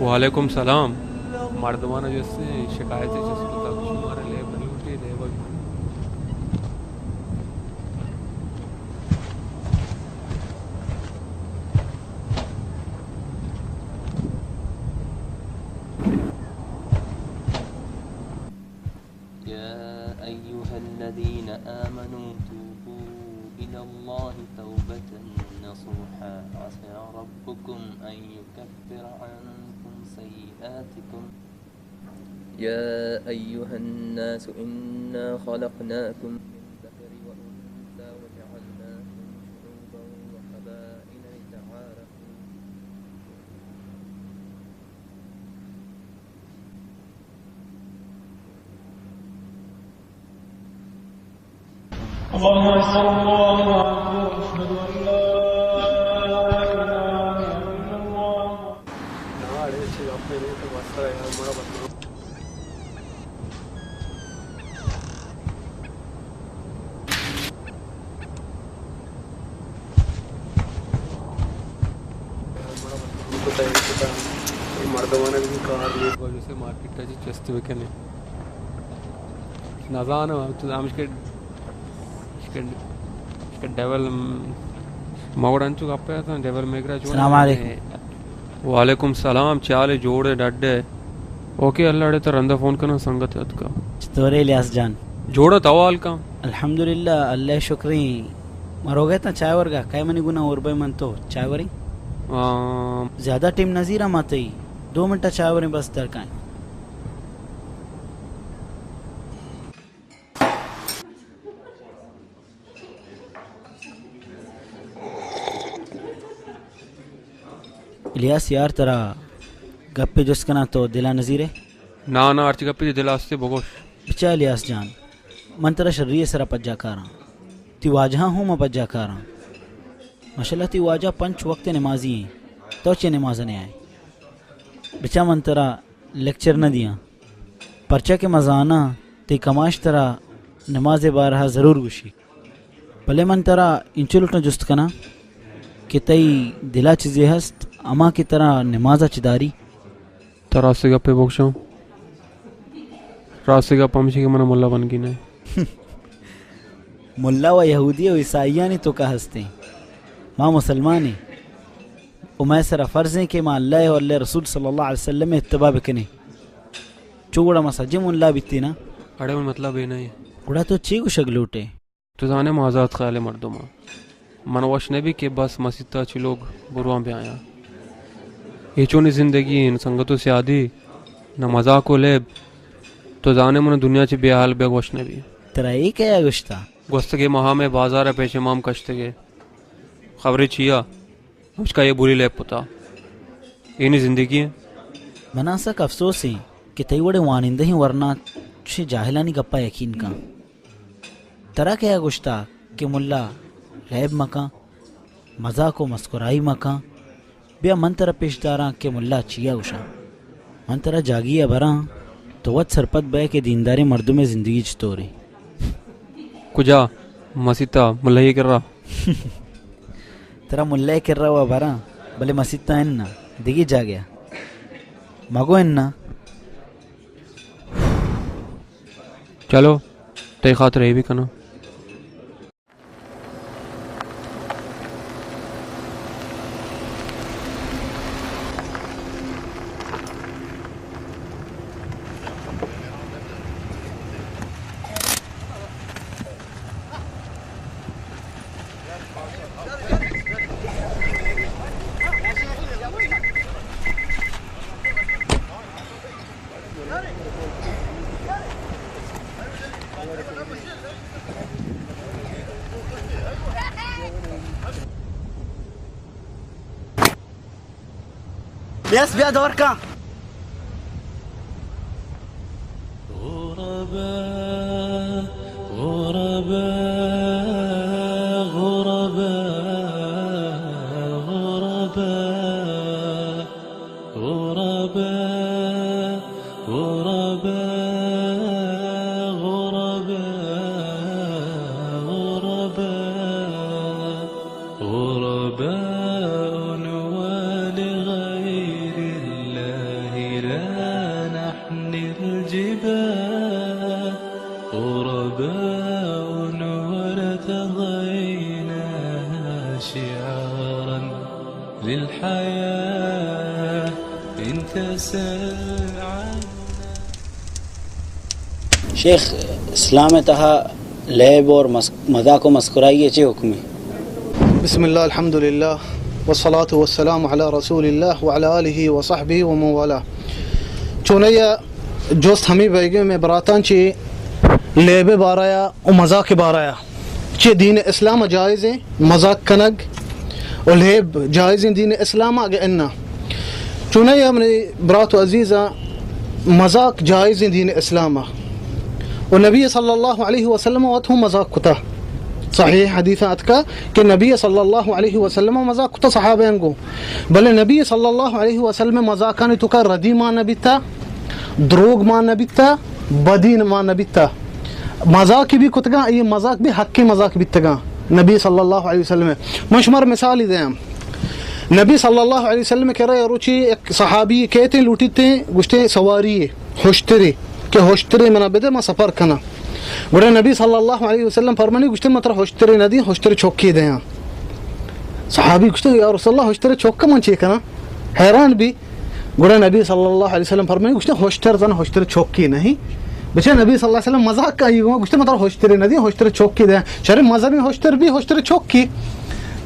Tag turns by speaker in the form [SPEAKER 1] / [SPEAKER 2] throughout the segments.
[SPEAKER 1] वालेकुम सलाम मर्दवाना जैसे शिकायतें जिसको तक शुमार ले बलूटी देवग
[SPEAKER 2] يا أيها الذين آمنوا توبوا إلى الله توبة نصوحا عسى ربكم أن يكفر عنكم سيئاتكم يا أيها الناس إنا خلقناكم من ذكر وأنثى وجعلناكم شعوبا وقبائل لتعارفوا
[SPEAKER 3] اللهم صل الله أشهد أن لا إله إلا الله.
[SPEAKER 1] मर्दवाना भी कार ले वजह से मार्केट का चेस्ट वे कने नजाना तो आमश के डेवल मौड़ांचु कप्पे था डेवल मेगरा जो
[SPEAKER 4] अस्सलाम वालेकुम
[SPEAKER 1] वालेकुम सलाम चाले जोड़े डड्डे ओके अल्लाह डे तो रंदा फोन करना संगत है का
[SPEAKER 4] तोरे इलियास जान
[SPEAKER 1] जोड़ा तवाल का
[SPEAKER 4] अल्हम्दुलिल्लाह अल्लाह शुक्री मरोगे ता चाय वर्गा काय मनी गुना और भाई मन तो चाय वरी ज्यादा टीम नजीरा माते 2 मिनट चाय वरी बस दर का इलियास यार तरा गप्पे जिसकना तो दिला नजीरे
[SPEAKER 1] ना ना अर्च गप्पे दिलास्ते बगोश
[SPEAKER 4] बिचा इलियास जान मन तरा शर्रिय सरा पज्जाकारा ती वाजहा हूँ मैं पज्जाकारा माशाल्लाह ती वाजा 5 वक्त नमाजी हैं तो चे नमाज ने आए बिचा मन तरा लेक्चर न दिया पर्चा के मजाना ती कमाश तरा नमाज बारहा ज़रूर गुशी भले मन तरा इंचुलुटना जुस्त कना कि तई दिला चीज़ें हस्त अमा की तरह नमाजा चिदारी
[SPEAKER 1] तरा से गप्पे बोक्शा रास्ते का पमशी के मना मुल्ला बन की नहीं
[SPEAKER 4] मुल्ला व यहूदी व ईसाइया ने तो का हंसते माँ मुसलमान है उमै सरा फ़र्ज़ है कि माँ अल्लाह और अल्लाह रसूल सल्लल्लाहु अलैहि वसल्लम में इत्तबा बिकने चूड़ा मसजिद मुल्ला बित्ती ना
[SPEAKER 1] अड़े में मतलब ये नहीं
[SPEAKER 4] उड़ा तो ची को शगलूटे
[SPEAKER 1] तो जाने माजात ख्याल मर्दों में मनवश ने भी के बस मसीता ची लोग बुरवा पे आया ये चोनी जिंदगी इन संगतों से आदि न मजाक को ले तो जाने मन दुनिया ची बेहाल बेगोश ने भी
[SPEAKER 4] तेरा ये क्या गुश्ता
[SPEAKER 1] गोस्तगे महा में बाजार पेश इमाम कश्तगे खबरें छिया उसका ये बुरी ले पता ये नहीं जिंदगी है
[SPEAKER 4] मनासक अफसोस है कि तई बड़े वानिंदे ही वरना छे जाहिलानी गप्पा यकीन का तरा क्या गुश्ता कि मुल्ला गैब मका मजा को मस्कुराई मका बिया मन तरह पेशदारा के मुल्ला चिया उषा मन तरह जागिया भरा तो वत सरपत बे के दीनदारी मर्दों में जिंदगी चतोरे
[SPEAKER 1] कुजा मसीता मुल्ला ये कर रहा
[SPEAKER 4] तेरा मुल्ला कर रहा हुआ भरा भले मसीता इन्ना दिगी जा गया मगो इन्ना
[SPEAKER 1] चलो ते खातिर ये भी करना
[SPEAKER 4] बेस बिया दौर का
[SPEAKER 5] للحياة إن تسل عنا
[SPEAKER 4] शेख इस्लाम तहा लैब और मजाक व मस्कुराई चे हुक्म
[SPEAKER 6] बिस्मिल्लाह अल्हम्दुलिल्लाह वस्सलातु वस्सलामु अला रसूलिल्लाह व अला आलिहि व सहबिहि व मन वाला चुनैया जोस्त हमी बैगे में बरातान चे लेबे बाराया और मजाक बाराया चे दीन इस्लाम जायज़ है मजाक कनग और लेब जायज़ दीन इस्लाम आगे इन्ना चुनैया हमने बरात अजीज़ा मजाक जायज़ दीन इस्लाम और नबी सल्लल्लाहु अलैहि वसल्लम वत मजाक कुता सही हदीस अतका कि नबी सल्लल्लाहु अलैहि वसल्लम मजाक कुता सहाबेन को भले नबी सल्लल्लाहु अलैहि वसल्लम मजाकान तुका रदी मा नबिता द्रोग मा नबिता बदीन मा नबिता मजाक भी कुतगा ये मजाक भी हक के मजाक बितगा नबी सल्लल्लाहु अलैहि वसल्लम मशमर मिसाल दे नबी सल्लल्लाहु अलैहि वसल्लम कह रहे रुचि एक सहाबी कहते लूटीते गुश्ते सवारी होश्तरे के होश्तरे मना बेदे मा सफर कना गुड़े नबी सल्लल्लाहु अलैहि वसल्लम फरमानी गुश्ते मतर होश्तरे नदी होश्तरे चौकी दे सहाबी गुश्ते या रसूलुल्लाह होश्तरे चौका मन चे कना हैरान भी गुड़े नबी सल्लल्लाहु अलैहि वसल्लम फरमानी गुश्ते होश्तर जन होश्तरे चौकी नहीं बच्चे नबी सल्लल्लाहु अलैहि वसल्लम मजाक का ही गुश्ते मतर होश्तरे नदी होश्तरे चौकी दे शरे मजा में होश्तर भी होश्तरे चौकी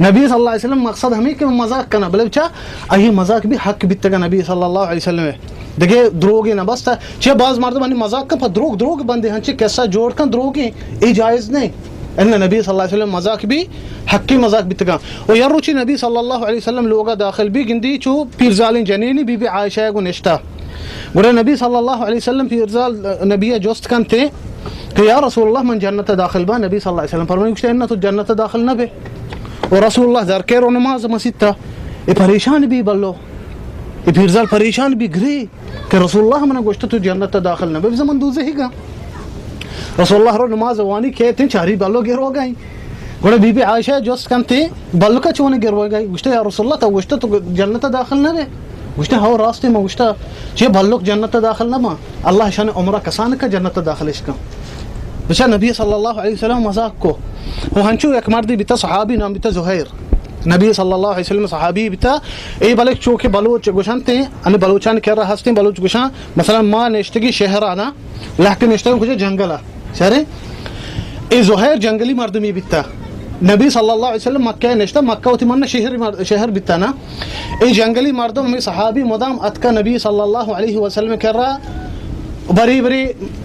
[SPEAKER 6] नबी सल्लल्लाहु अलैहि वसल्लम मकसद हमें कि मजाक करना बले बच्चा अही मजाक भी हक बितगा नबी सल्लल्लाहु अलैहि वसल्लम देखिए द्रोगे ना बस चे बाज मार दो मजाक का द्रोग बंदे हैं कैसा जोड़ कर द्रोगे ये जायज़ नहीं अन्न नबी सल्लल्लाहु अलैहि वसल्लम मजाक भी हक्की मजाक बितगा और यार रुचि नबी सल्लल्लाहु अलैहि वसल्लम लोगा दाखिल भी गिंदी चो पीरजालिन जनीनी बीबी आयशा को निष्ठा गुरे नबी सल्लल्लाहु अलैहि वसल्लम पीरजाल नबी जोस्त कन थे कि या रसूलुल्लाह मन जन्नत दाखिल बा नबी सल्लल्लाहु अलैहि वसल्लम फरमाया कि इन्ना तो जन्नत दाखिल न बे और रसूलुल्लाह ज़रकेर और नमाज मस्जिद था ये परेशान भी बल्लो ये पीरजाल परेशान भी घरे कि रसूलुल्लाह मने गोश्त तो जन्नत दाखिल न बे जमन दूजे ही का रसूलुल्लाह रो नमाज वानी कहते चारी बालो गिर हो गई गोड़े बीबी आयशा जोस्त कंते बालो का चोने गिर हो गई गोश्त या रसूलुल्लाह तो गोश्त तो जन्नत दाखिल न बे गोश्त हाउ रास्ते में गोश्त जे बालो जन्नत दाखिल न मा अल्लाह शान उम्र कसान का जन्नत दाखिल इसका बचा नबी सल्लल्लाहु अलैहि वसल्लम मजाक को वो हंचू एक मर्दी बिता सहाबी नाम बिता ज़ुहैर नबी सल्लल्लाहु अलैहि वसल्लम सहाबी बिता ए बलक चौके बलोच गुशानते अने बलोचान कह रहा हस्ते बलोच गुशा मसलन मां नेश्तगी शहर आना लहके नेश्तगी कुछ जंगला सरे ए ज़ुहैर जंगली मर्दमी बिता नबी सल्लल्लाहु अलैहि वसल्लम मक्का नेश्ता मक्का उति मन शहर बिता ना ए जंगली मर्दम में सहाबी मदाम अतका नबी सल्लल्लाहु अलैहि वसल्लम कह रहा बरी बरी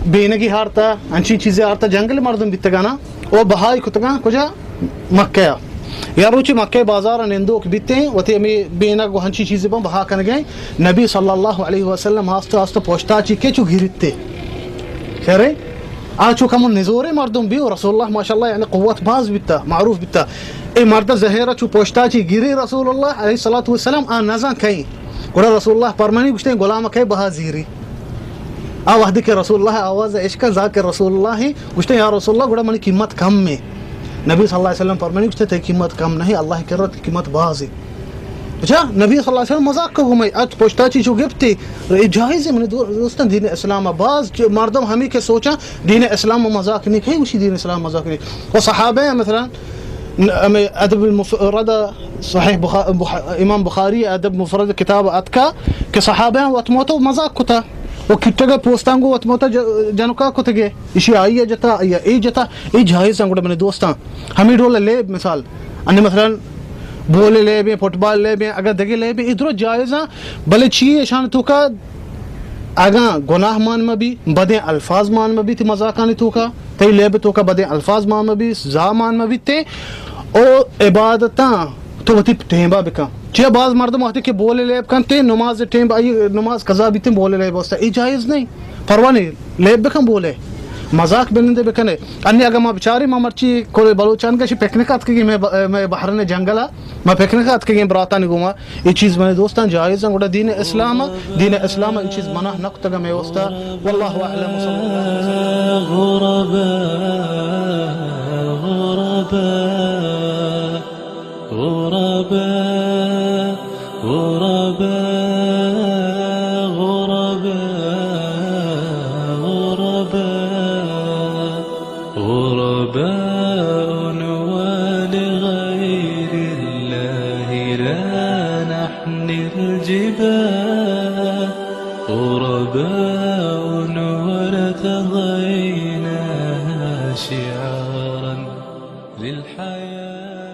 [SPEAKER 6] बेनगी हारता अच्छी चीजें हारता जंगल मर्दम बितगाना वो बहाई कुतगा कुछ मक्का यार रुचि मक्के बाजार निंदो के बिते वते में बेना को हंची चीजें बम बहा कर गए नबी सल्लल्लाहु अलैहि वसल्लम आस्ते आस्ते पोछता ची के चु गिरते खरे आचो कम नजोरे मर्दम भी और रसूलुल्लाह माशाल्लाह यानी कुव्वत बाज बिता मारूफ बिता ए मर्द जहेरा चु पोछता ची गिरे रसूलुल्लाह अलैहि सल्लतु वसल्लम आ नजा कई गोरा रसूलुल्लाह परमानी गुस्ते गुलाम के बहा जीरी आवाज़ के रसूलुल्लाह आवाज़ इश्क ज़ाके रसूलुल्लाह गुश्ते या रसूलुल्लाह गुड़ा मनी कीमत कम में नबी सल्लल्लाहु अलैहि वसल्लम फरमानी गुश्ते ते कीमत कम नहीं अल्लाह के रत कीमत बाज़ी अच्छा नबी सल्लल्लाहु अलैहि वसल्लम मजाक को घुमाई आज पोछता चीज़ गिफ्टी जायज़ है मैंने दोस्तन दीन इस्लाम बाज़ मर्दम हमें के सोचा दीन इस्लाम मजाक नहीं कहीं उसी दीन इस्लाम मजाक नहीं और सहाबे मसलन अदब मुफरद सहीह इमाम बुखारी अदब मुफरद किताब अतका के सहाबे वतमोतो मजाक कुता वो किट्टगा पोस्तांगो वतमोता जनका कुतगे इशी आई है जता या ए जता ए जायज़ अंगुड़ मैंने दोस्ता हमें रोल ले मिसाल अन्य मसलन बोले ले बे फुटबॉल ले बे अगर दगे ले बे इधरो जायज़ भले ची शान तो का आगा गुनाह मान में भी बदे अल्फाज मान में भी थी मजाकानी तो का ते ले बे तो का बदे अल्फाज मान में भी जा मान में भी ते ओ इबादता तो वती टेंबा बिका चे बाज मर्द महते के बोले लेब कन ते नमाज टेम आई नमाज कजा भी ते बोले लेब वस्ता ई जायज नहीं परवा नहीं लेब बेकम बोले मजाक बनने बेकने अन्य अगर मैं बेचारी मैं मर्ची कोई बलूचान का पिकनिक आत के मैं बाहर ने जंगला मैं पिकनिक आत के बराता नहीं घूमा ये चीज़ मैंने दोस्तान जायज़ है गोटा दीन इस्लाम ये चीज़ मना नक्त का मैं वस्ता वल्लाहु अअलम
[SPEAKER 5] غرباء غرباء غرباء غرباء غرباء ولغير الله لا نحمي الجبال غرباء ورتضينا شعارا للحياة